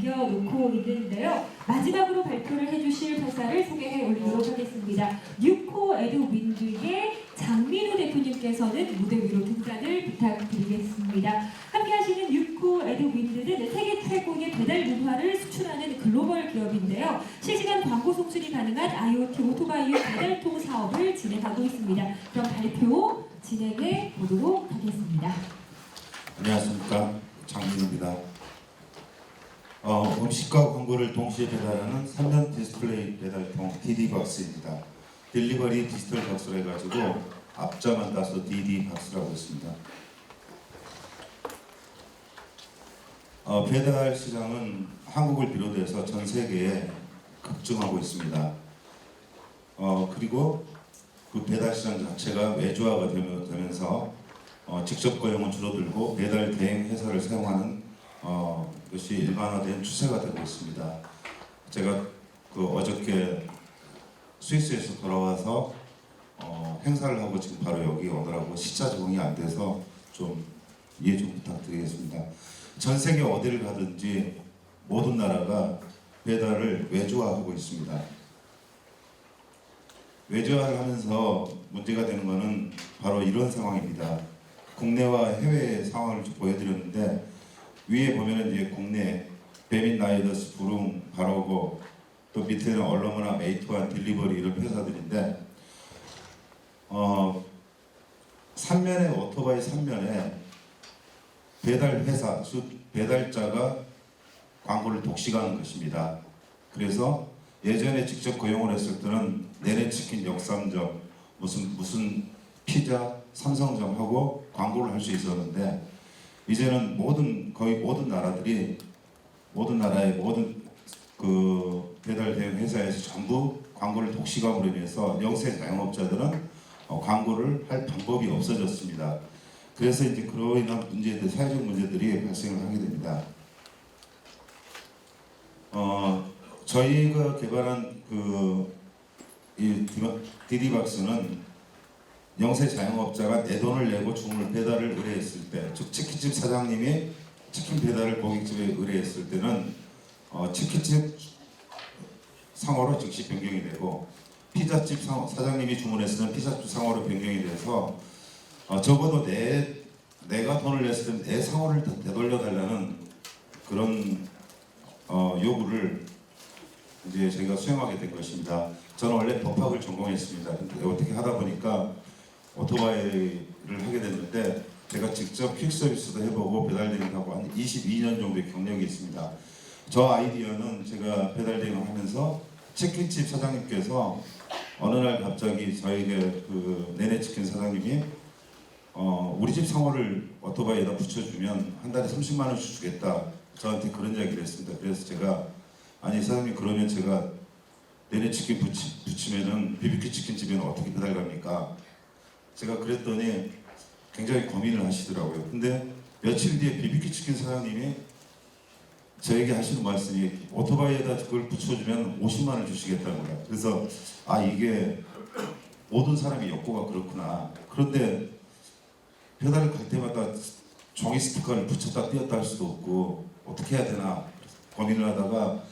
남겨놓고 있는데요. 마지막으로 발표를 해주실 회사를 소개해 올리도록 하겠습니다. 뉴코 에드윈드의 장민우 대표님께서는 무대 위로 등단을 부탁드리겠습니다. 함께하시는 뉴코 에드윈드는 세계 최고의 배달 문화를 수출하는 글로벌 기업인데요. 실시간 광고 송출이 가능한 IoT 오토바이 배달통 사업을 진행하고 있습니다. 그럼 발표 진행해 보도록 하겠습니다. 안녕하십니까, 장민우입니다. 음식과 광고를 동시에 배달하는 3년 디스플레이 배달통 DD박스입니다. 딜리버리 디지털 박스로 해가지고 앞자만 따서 DD박스라고 했습니다. 배달 시장은 한국을 비롯해서 전 세계에 급증하고 있습니다. 그리고 그 배달 시장 자체가 외주화가 되면서 직접 고용은 줄어들고 배달 대행 회사를 사용하는 것이 일반화된 추세가 되고 있습니다. 제가 어저께 스위스에서 돌아와서 행사를 하고 지금 바로 여기 오느라고 시차 적응이 안 돼서 좀 이해 좀 부탁드리겠습니다. 전 세계 어디를 가든지 모든 나라가 배달을 외주화하고 있습니다. 외주화를 하면서 문제가 되는 것은 바로 이런 상황입니다. 국내와 해외의 상황을 좀 보여드렸는데 위에 보면은 이제 국내 배민라이더스, 부릉, 바로고 또 밑에는 얼러머나, 메이트원, 딜리버리 이런 회사들인데 3면에 오토바이 3면에 배달 회사, 즉 배달자가 광고를 독식하는 것입니다. 그래서 예전에 직접 고용을 했을 때는 내내치킨 역삼점, 무슨 피자, 삼성점하고 광고를 할 수 있었는데 이제는 거의 모든 나라들이 모든 나라의 모든 그 배달 대행 회사에서 전부 광고를 독식함으로 인해서 영세 자영업자들은 광고를 할 방법이 없어졌습니다. 그래서 이제 그로 인한 문제들, 사회적 문제들이 발생을 하게 됩니다. 저희가 개발한 이 DD박스는 영세 자영업자가 내 돈을 내고 주문을 배달을 의뢰했을 때, 즉 치킨집 사장님이 치킨 배달을 고깃집에 의뢰했을 때는 치킨집 상호로 즉시 변경이 되고 피자집 사장님이 주문했을 때는 피자집 상호로 변경이 돼서 적어도 내가 돈을 냈을 때 내 상호를 되돌려 달라는 그런 요구를 이제 저희가 수행하게 된 것입니다. 저는 원래 법학을 전공했습니다. 근데 어떻게 하다 보니까 오토바이를 하게 됐는데 제가 직접 퀵서비스도 해보고 배달대행을 하고 한 22년 정도의 경력이 있습니다. 저 아이디어는 제가 배달대행을 하면서 치킨집 사장님께서 어느 날 갑자기 저에게 그 내내치킨 사장님이 우리 집 상호를 오토바이에다 붙여주면 한 달에 30만 원씩 주겠다, 저한테 그런 이야기를 했습니다. 그래서 제가 아니 사장님, 그러면 제가 내내치킨 붙이면은 BBQ 치킨집에는 어떻게 배달 갑니까? 제가 그랬더니 굉장히 고민을 하시더라고요. 근데 며칠 뒤에 BBQ 치킨 사장님이 저에게 하시는 말씀이 오토바이에다 그걸 붙여주면 50만 원을 주시겠다는 거예요. 그래서 이게 모든 사람의 욕구가 그렇구나. 그런데 배달을 갈 때마다 종이 스티커를 붙였다 띄었다 할 수도 없고 어떻게 해야 되나 고민을 하다가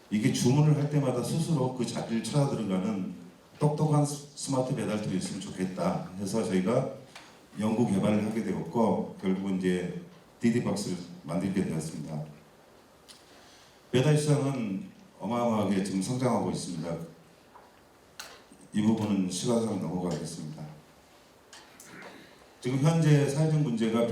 이게 주문을 할 때마다 스스로 그 자리를 찾아 들어가는 똑똑한 스마트 배달통이 있으면 좋겠다 해서 저희가 연구 개발을 하게 되었고 결국은 이제 DD박스를 만들게 되었습니다. 배달 시장은 어마어마하게 지금 성장하고 있습니다. 이 부분은 시간상 넘어가겠습니다. 지금 현재 사회적 문제가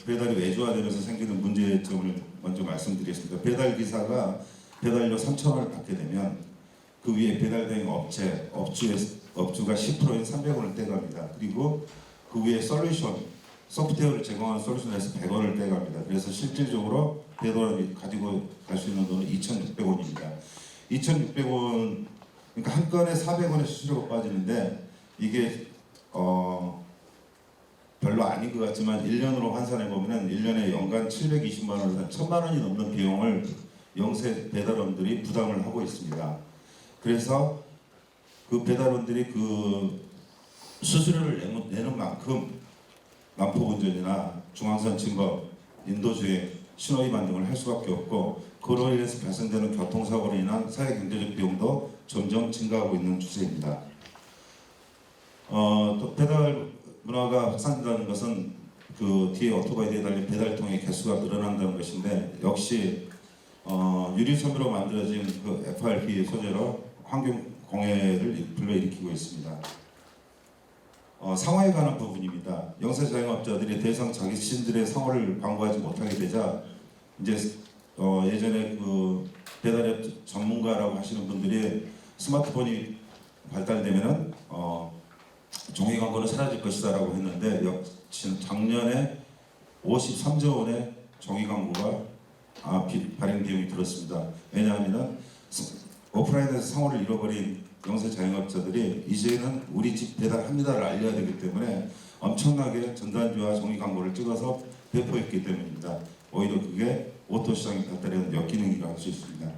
배달이 외주화되면서 생기는 문제점을 먼저 말씀드리겠습니다. 배달 기사가 배달료 3,000원을 받게 되면 그 위에 배달대행 업주가 10%인 300원을 떼갑니다. 그리고 그 위에 소프트웨어를 제공하는 솔루션에서 100원을 떼갑니다. 그래서 실질적으로 배달이 가지고 갈 수 있는 돈은 2,600원입니다. 2,600원, 그러니까 한 건에 400원의 수수료가 빠지는데 이게 별로 아닌 것 같지만 1년으로 환산해 보면 1년에 연간 720만 원, 1,000만 원이 넘는 비용을 영세 배달원들이 부담을 하고 있습니다. 그래서 그 배달원들이 그 수수료를 내는 만큼 난폭운전이나 중앙선 침범, 인도주행, 신호위반 등을 할 수밖에 없고 그로 인해서 발생되는 교통사고로 인한 사회경제적 비용도 점점 증가하고 있는 추세입니다. 또 배달 문화가 확산된다는 것은 그 뒤에 오토바이에 달린 배달통의 개수가 늘어난다는 것인데, 역시 유리섬유로 만들어진 그 FRP 소재로 환경 공해를 불러일으키고 있습니다. 상호에 관한 부분입니다. 영세 자영업자들이 더 이상 자기 자신들의 상호를 광고하지 못하게 되자, 이제 예전에 그 배달앱 전문가라고 하시는 분들이 스마트폰이 발달되면은 종이 광고는 사라질 것이다라고 했는데, 작년에 53조 원의 종이 광고가 발행 비용이 들었습니다. 왜냐하면 오프라인에서 상호를 잃어버린 영세 자영업자들이 이제는 우리 집 배달합니다를 알려야 되기 때문에 엄청나게 전단지와 종이 광고를 찍어서 배포했기 때문입니다. 오히려 그게 오토 시장의 발달에는 역기능이라고 할 수 있습니다.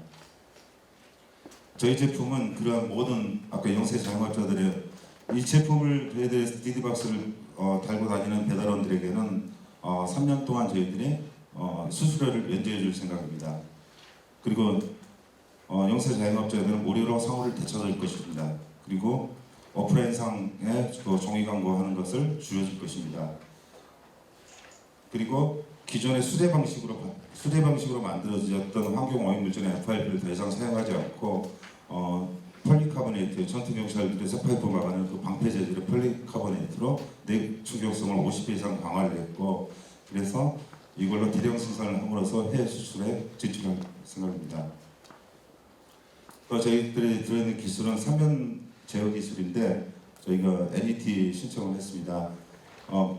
저희 제품은 그러한 모든 아까 영세 자영업자들의 이 제품을 저희들 디디박스를 달고 다니는 배달원들에게는 3년 동안 저희들이 수수료를 면제해 줄 생각입니다. 그리고 영세 자영업자들은 무료로 상호를 되찾을 것입니다. 그리고 오프라인상에 그 종이 광고하는 것을 줄여줄 것입니다. 그리고 기존의 수대 방식으로 만들어졌던 환경 오염 물질의 FRP를 더 이상 사용하지 않고 폴리카보네이트, 전투 경찰들의 쇠파이프 막아내는 그 방패 재질의 폴리카보네이트로 내부 충격성을 50배 이상 강화를 했고, 그래서 이걸로 대량 생산을 함으로써 해외 수출에 진출할 생각입니다. 또 저희들이 들어있는 기술은 3면 제어 기술인데, 저희가 NET 신청을 했습니다.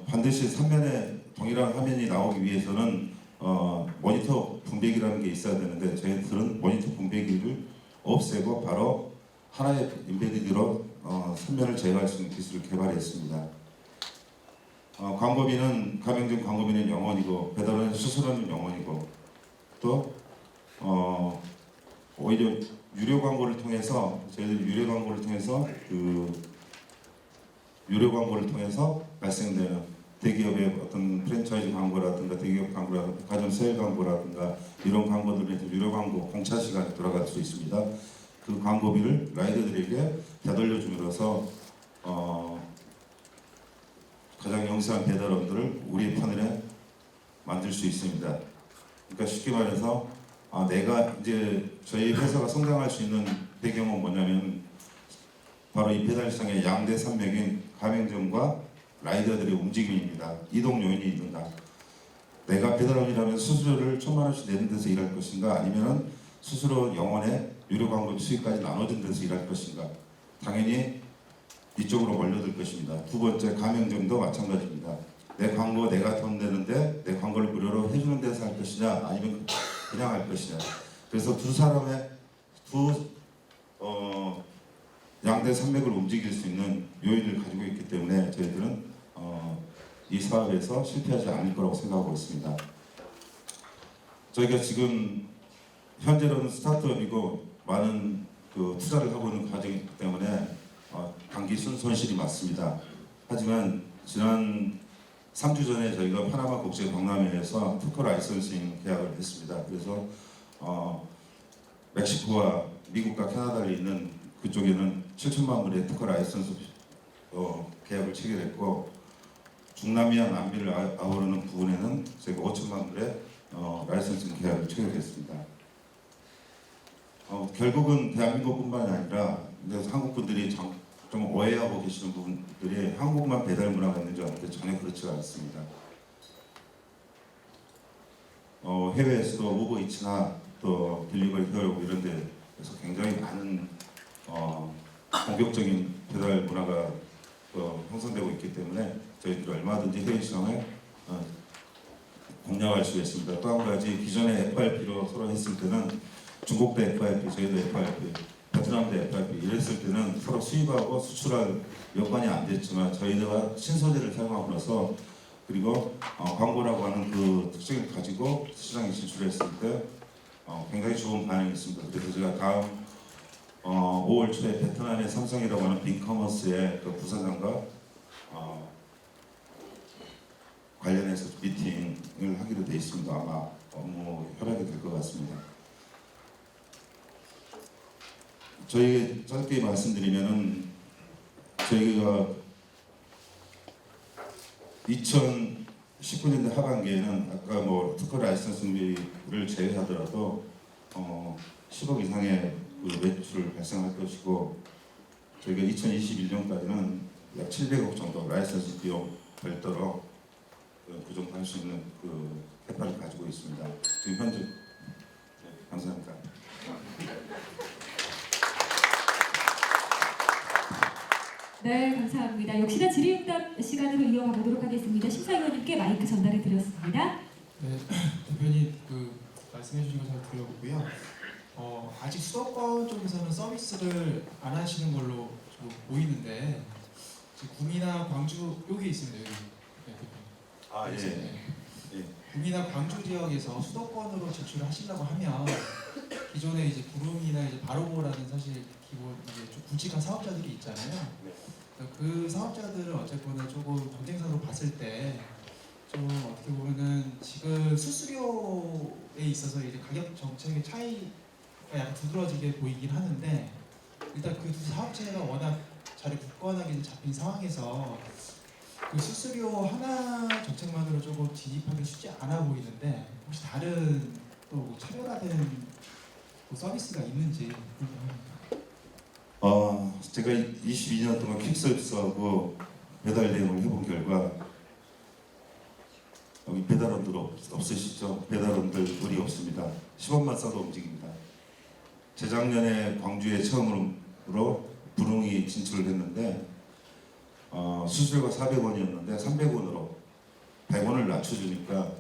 반드시 3면에 동일한 화면이 나오기 위해서는 모니터 분배기라는 게 있어야 되는데, 저희들은 모니터 분배기를 없애고 바로 하나의 인베디드로 3면을 제어할 수 있는 기술을 개발했습니다. 광고비는 가맹점 광고비는 0원이고 배달원 수수료는 0원이고, 또 오히려 유료 광고를 통해서 저희들 유료 광고를 통해서 발생되는 대기업의 어떤 프랜차이즈 광고라든가 대기업 광고라든가 가전 세일 광고라든가 이런 광고들은 유료 광고 공차 시간에 돌아갈 수 있습니다. 그 광고비를 라이더들에게 되돌려줌으로써 가장 영세한 배달원들을 우리의 판에 만들 수 있습니다. 그러니까 쉽게 말해서 내가 이제 저희 회사가 성장할 수 있는 배경은 뭐냐면 바로 이 배달 시장의 양대 산맥인 가맹점과 라이더들의 움직임입니다. 이동 요인이 있는가? 내가 배달원이라면 수수료를 1,000만 원씩 내는 데서 일할 것인가? 아니면은 수수료 0원에 유료 광고 수익까지 나눠준 데서 일할 것인가? 당연히 이쪽으로 몰려들 것입니다. 두 번째, 가맹점도 마찬가지입니다. 내 광고 내가 돈 내는데 내 광고를 무료로 해주는 데서 할 것이냐, 아니면 그냥 할 것이냐. 그래서 두 사람의 양대 산맥을 움직일 수 있는 요인을 가지고 있기 때문에 저희들은 이 사업에서 실패하지 않을 거라고 생각하고 있습니다. 저희가 지금 현재로는 스타트업이고 많은 그 투자를 하고 있는 과정이기 때문에 단기 손실이 많습니다. 하지만 지난 3주 전에 저희가 파나마 국제 박람회에서 특허 라이선싱 계약을 했습니다. 그래서 멕시코와 미국과 캐나다에 있는 그쪽에는 7천만 불의 특허 라이선스 계약을 체결했고, 중남미와 남미를 아우르는 부분에는 저희가 5천만 불의 라이선싱 계약을 체결했습니다. 결국은 대한민국뿐만이 아니라 한국 분들이 좀 오해하고 계시는 부분들이 한국만 배달 문화가 있는 줄 아는데 전혀 그렇지가 않습니다. 해외에서도 우버이츠나 또 딜리버리 히어로 이런 데에서 굉장히 많은 본격적인 배달 문화가 형성되고 있기 때문에 저희들이 얼마든지 해외 시장에 공략할 수 있습니다. 또 한 가지, 기존의 FRP로 서로 했을 때는 중국도 FRP, 저희도 FRP, 베트남도 FRP 이랬을 때는 서로 수입하고 수출할 여건이 안 됐지만, 저희가 신소재를 사용함으로써 그리고 광고라고 하는 그 특징을 가지고 시장에 진출했을 때 굉장히 좋은 반응이 있습니다. 그래서 제가 다음 5월 초에 베트남의 삼성이라고 하는 빅커머스의 그 부사장과 관련해서 미팅을 하기로 되어 있습니다. 아마 업무 협약이 될 것 같습니다. 저희 짧게 말씀드리면은 저희가 2019년도 하반기에는 아까 뭐 특허 라이선스비를 제외하더라도 10억 이상의 그 매출 발생할 것이고 저희가 2021년까지는 약 700억 정도 라이선스 비용 별도로 그 정도 할 수 있는 그 캐파를 가지고 있습니다. 지금 현재 감사합니다. 네, 감사합니다. 역시나 질의응답 시간으로 이어가 보도록 하겠습니다. 심사위원님께 마이크 전달해 드렸습니다. 네, 대표님 그 말씀해 주신 거 잘 들어보고요. 아직 수도권 쪽에서는 서비스를 안 하시는 걸로 좀 보이는데 지금 구미나 광주 여기 있습니다. 여기. 네, 대표님. 아 예. 예. 구미나 광주 지역에서 수도권으로 진출을 하시려고 하면 기존에 이제 구름이나 이제 바로보라는 사실 기본 이제 좀 굵직한 사업자들이 있잖아요. 그 사업자들을 어쨌거나 조금 경쟁사로 봤을 때 좀 어떻게 보면은 지금 수수료에 있어서 이제 가격 정책의 차이가 약간 두드러지게 보이긴 하는데 일단 그 두 사업체가 워낙 자리 굳건하게 잡힌 상황에서 그 수수료 하나 정책만으로 조금 진입하기 쉽지 않아 보이는데 혹시 다른 또 차별화된 뭐 서비스가 있는지 제가 22년 동안 퀵서비스하고 배달 대행을 해본 결과 여기 배달원들 없으시죠? 배달원들 우리 없습니다. 10원만 써도 움직입니다. 재작년에 광주에 처음으로 부릉이 진출을 했는데 수수료가 400원이었는데 300원으로 100원을 낮춰주니까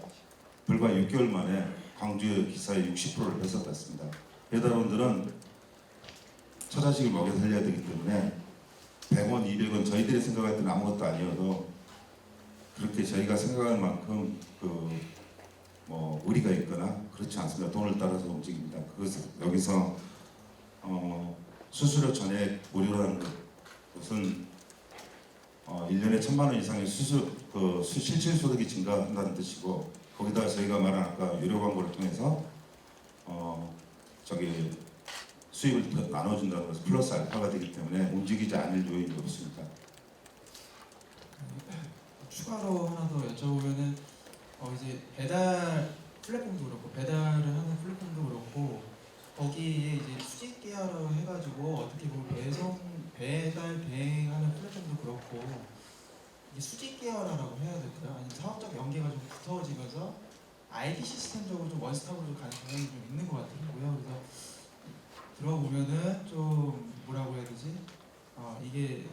불과 6개월 만에 광주의 기사의 60%를 뺏어갔습니다. 배달원들은 처자식을 먹여 살려야 되기 때문에 100원, 200원 저희들이 생각할 때는 아무것도 아니어도 그렇게 저희가 생각할 만큼 뭐 의리가 있거나 그렇지 않습니다. 돈을 따라서 움직입니다. 그것은 여기서 수수료 전액 무료라는 것은 1년에 1,000만 원 이상의 실질 소득이 증가한다는 뜻이고 거기다 저희가 말한 아까 유료 광고를 통해서 수입을 나눠준다는 것은 플러스 알파가 되기 때문에 움직이지 않을 요인이 없습니다. 추가로 하나 더 여쭤보면은 이제 배달 플랫폼도 그렇고 배달을 하는 플랫폼도 그렇고 거기에 이제 수직 계열로 해가지고 어떻게 보면 배달 대행하는 플랫폼도 그렇고 이게 수직 계열화라고 해야 될까요? 아니면 사업적 연계가 좀 두터워지면서 IT 시스템적으로 좀 원스톱으로 가는 경향이 좀 있는 것 같더라고요. 그래서 들어보면은 좀 뭐라고 해야 되지? 이게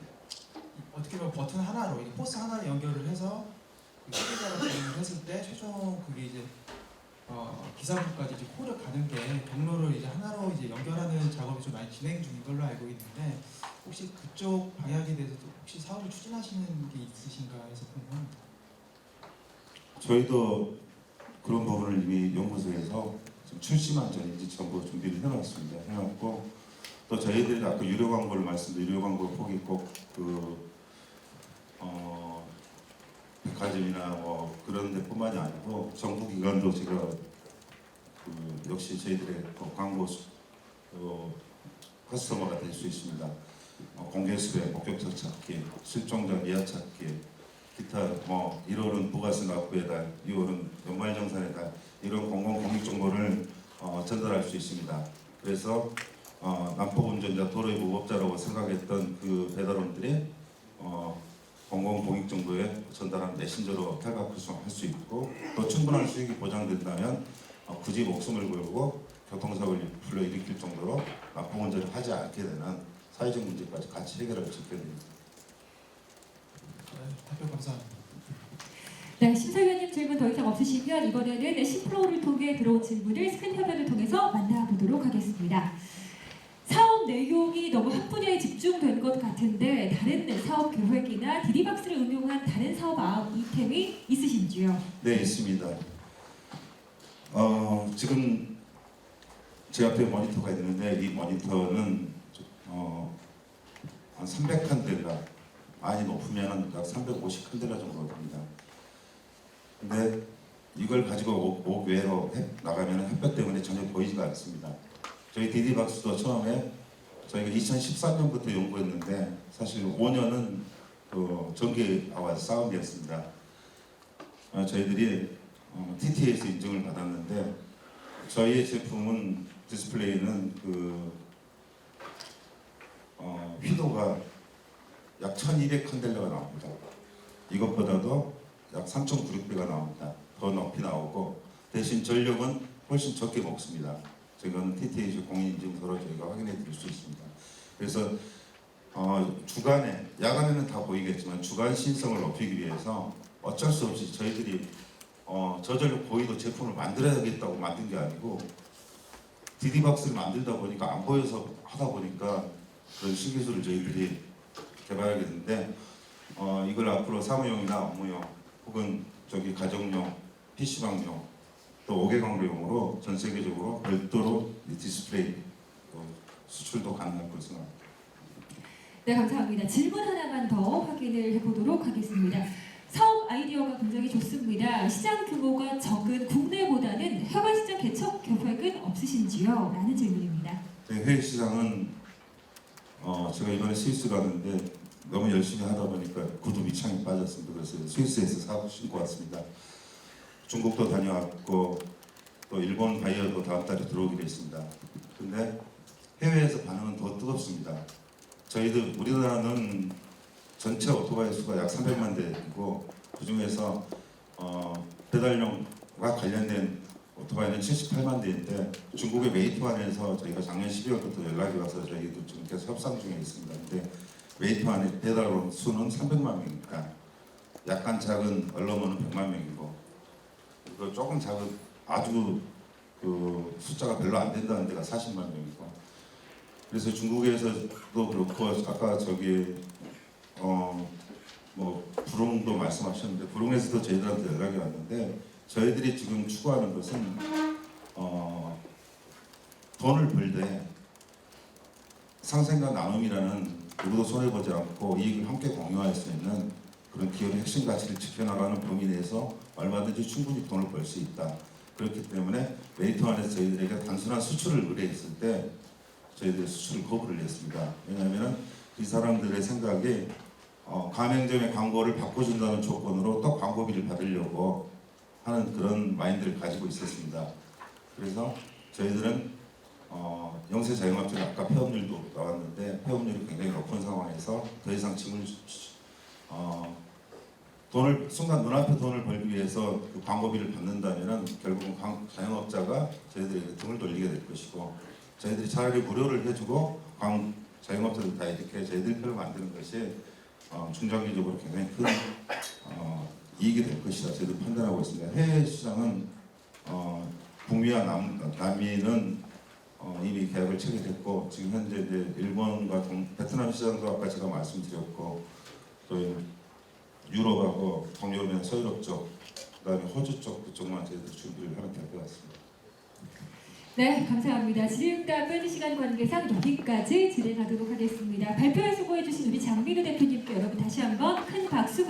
어떻게 보면 버튼 하나로 이게 포스 하나를 연결을 해서 소비자가 진행을 했을 때 최종 그게 이제 기사부까지 이제 콜을 가는 게 경로를 이제 하나로 이제 연결하는 작업이 좀 많이 진행 중인 걸로 알고 있는데 혹시 그쪽 방향에 대해서도 혹시 사업을 추진하시는 게 있으신가 해서 궁금합니다. 저희도 그런 부분을 이미 연구소에서 지금 출시만 전인지 전부 준비를 해놨습니다. 해놨고 또 저희들이 아까 유료 광고를 말씀드린 유료 광고 폭이 꼭 백화점이나 뭐 그런 데뿐만이 아니고 정부 기관도 제가 역시 저희들의 광고 커스터머가 될 수 있습니다. 공개수배, 목격자 찾기, 실종자 미아 찾기, 기타 뭐 1월은 부가세 납부의 달, 2월은 연말정산의 달 이런 공공공익 정보를 전달할 수 있습니다. 그래서 난폭운전자, 도로의 무법자라고 생각했던 그 배달원들이 공공공익 정보에 전달한 메신저로 탈각할 수 있고 또 충분한 수익이 보장된다면 굳이 목숨을 걸고 교통사고를 불러일으킬 정도로 난폭운전을 하지 않게 되는 사회적 문제까지 같이 해결할 수 있게 됩니다. 네, 답변 감사합니다. 네, 심사위원님 질문 더 이상 없으시면 이번에는 심플로우를 통해 들어온 질문을 스크린 화면을 통해서 만나보도록 하겠습니다. 사업 내용이 너무 한 분야에 집중된 것 같은데 다른 사업 계획이나 디디박스를 응용한 다른 사업 아이템이 있으신지요? 네, 있습니다. 지금 제 앞에 모니터가 있는데 이 모니터는 한 300칸델라 많이 높으면 약 350칸델라 정도 됩니다. 근데 이걸 가지고 옥 외로 나가면 햇볕 때문에 전혀 보이지가 않습니다. 저희 디디박스도 처음에 저희가 2013년부터 연구했는데 사실 5년은 그 전기아와 싸움이었습니다. 저희들이 TTA에서 인증을 받았는데 저희의 제품은 디스플레이는 그 휘도가 약 1200 칸델라가 나옵니다. 이것보다도 약 3,900배가 나옵니다. 더 높이 나오고 대신 전력은 훨씬 적게 먹습니다. 저희는 TTA 공인인증서로 저희가 확인해 드릴 수 있습니다. 그래서 주간에, 야간에는 다 보이겠지만 주간 신성을 높이기 위해서 어쩔 수 없이 저희들이 저전력 보이도 제품을 만들어야겠다고 만든 게 아니고 DD박스를 만들다 보니까 안 보여서 하다 보니까 그런 신기술을 저희들이 개발하게 됐는데 이걸 앞으로 사무용이나 업무용 혹은 가정용, PC방용 또 5개 광고용으로 전 세계적으로 별도로 이 디스플레이 수출도 가능할 것으로 생각합니다. 네, 감사합니다. 질문 하나만 더 확인을 해보도록 하겠습니다. 사업 아이디어가 굉장히 좋습니다. 시장 규모가 적은 국내보다는 해외 시장 개척 계획은 없으신지요? 라는 질문입니다. 네, 해외 시장은 제가 이번에 스위스 갔는데 너무 열심히 하다 보니까 구두 밑창이 빠졌습니다. 그래서 스위스에서 사고 신고 왔습니다. 중국도 다녀왔고 또 일본 바이어도 다음 달에 들어오기로 했습니다. 근데 해외에서 반응은 더 뜨겁습니다. 우리나라는 전체 오토바이 수가 약 300만 대이고 그 중에서 배달용과 관련된 오토바이는 78만 대인데 중국의 메이트완에서 저희가 작년 12월부터 연락이 와서 저희도 지금 계속 협상 중에 있습니다. 근데 메이트완의 배달 수는 300만 명이니까 약간 작은 얼러머는 100만 명이고 그리고 조금 작은 아주 그 숫자가 별로 안 된다는 데가 40만 명이고 그래서 중국에서도 그렇고 아까 부릉도 말씀하셨는데 부릉에서도 저희들한테 연락이 왔는데 저희들이 지금 추구하는 것은 돈을 벌되 상생과 나눔이라는 누구도 손해보지 않고 이익을 함께 공유할 수 있는 그런 기업의 핵심 가치를 지켜나가는 범위 내에서 얼마든지 충분히 돈을 벌 수 있다. 그렇기 때문에 메이트완에서 저희들에게 단순한 수출을 의뢰했을 때 저희들이 수출을 거부를 했습니다. 왜냐하면 이 사람들의 생각이 가맹점의 광고를 바꿔준다는 조건으로 또 광고비를 받으려고 하는 그런 마인드를 가지고 있었습니다. 그래서 저희들은 영세 자영업자가 아까 폐업률도 나왔는데 폐업률이 굉장히 높은 상황에서 더 이상 짐을 순간 눈앞에 돈을 벌기 위해서 그 광고비를 받는다면 결국은 자영업자가 저희들에게 등을 돌리게 될 것이고 저희들이 차라리 무료를 해주고 자영업자들 다 이렇게 저희들 표를 만드는 것이 중장기적으로 굉장히 큰 이익이 될 것이다 저희들 판단하고 있습니다. 해외 시장은 북미와 남미는 이미 계약을 체결했고 지금 현재 이제 일본과 베트남 시장도 아까 제가 말씀드렸고 또 유럽하고 동유럽이나 서유럽 쪽 그다음에 호주 쪽 그쪽만 저희들 준비를 하면 될 것 같습니다. 네, 감사합니다. 질의응답은 시간 관계상 여기까지 진행하도록 하겠습니다. 발표에 수고해주신 우리 장민우 대표님께 여러분 다시 한번 큰 박수